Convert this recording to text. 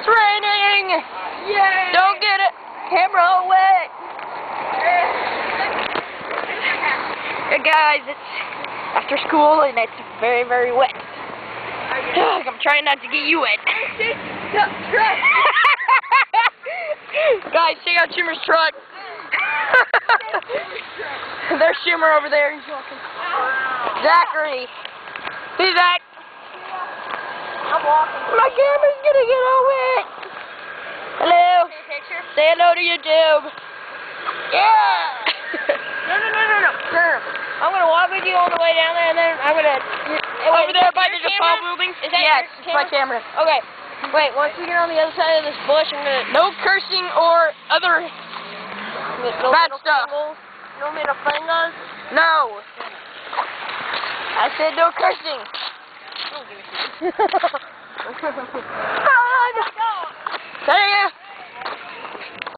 It's raining! Yay! Don't get it! Camera all wet! Hey guys, it's after school and it's very, very wet. I'm trying not to get you wet. Guys, check out Shimmer's truck. There's Shimmer over there. He's walking. Zachary. See, Zach? I'm walking. My camera's gonna get all wet. Hello. Take a picture? Say hello to YouTube. Yeah. No. I'm gonna walk with you all the way down there, and then I'm gonna. Over there by the DePaul building? Is that yes, your it's my camera. Okay. Wait, once we get on the other side of this bush, I'm gonna. No cursing or other bad stuff. No middle fingers. No. I said no cursing. I don't give a shit.